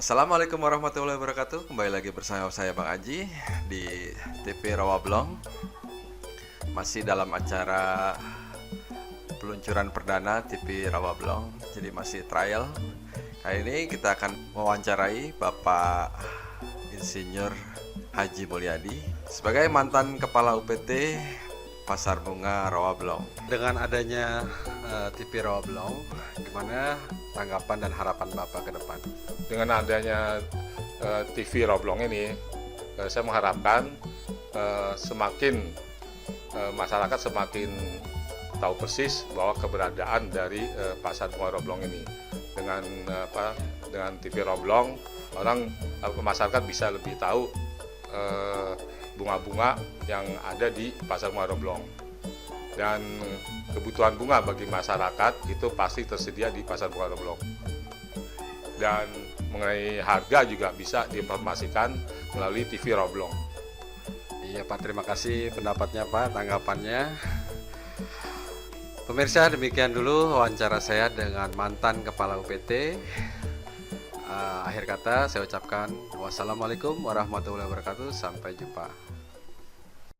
Assalamualaikum warahmatullahi wabarakatuh. Kembali lagi bersama saya Bang Aji di TV Rawablong. Masih dalam acara peluncuran perdana TV Rawablong. Jadi masih trial. Kali ini kita akan mewawancarai Bapak Insinyur Haji Mulyadi sebagai mantan Kepala UPT Pasar Bunga Rawablong. Dengan adanya TV Rawablong, gimana tanggapan dan harapan Bapak ke depan? Dengan adanya TV Rawablong ini, saya mengharapkan semakin masyarakat semakin tahu persis bahwa keberadaan dari Pasar Bunga Rawablong ini. Dengan TV Rawablong, masyarakat bisa lebih tahu bunga-bunga yang ada di Pasar Bunga Rawablong. Dan kebutuhan bunga bagi masyarakat itu pasti tersedia di Pasar Bunga Rawablong. Dan mengenai harga juga bisa diinformasikan melalui TV Rawablong. Iya Pak, terima kasih pendapatnya Pak, tanggapannya. Pemirsa, demikian dulu wawancara saya dengan mantan Kepala UPT. Akhir kata saya ucapkan wassalamualaikum warahmatullahi wabarakatuh. Sampai jumpa.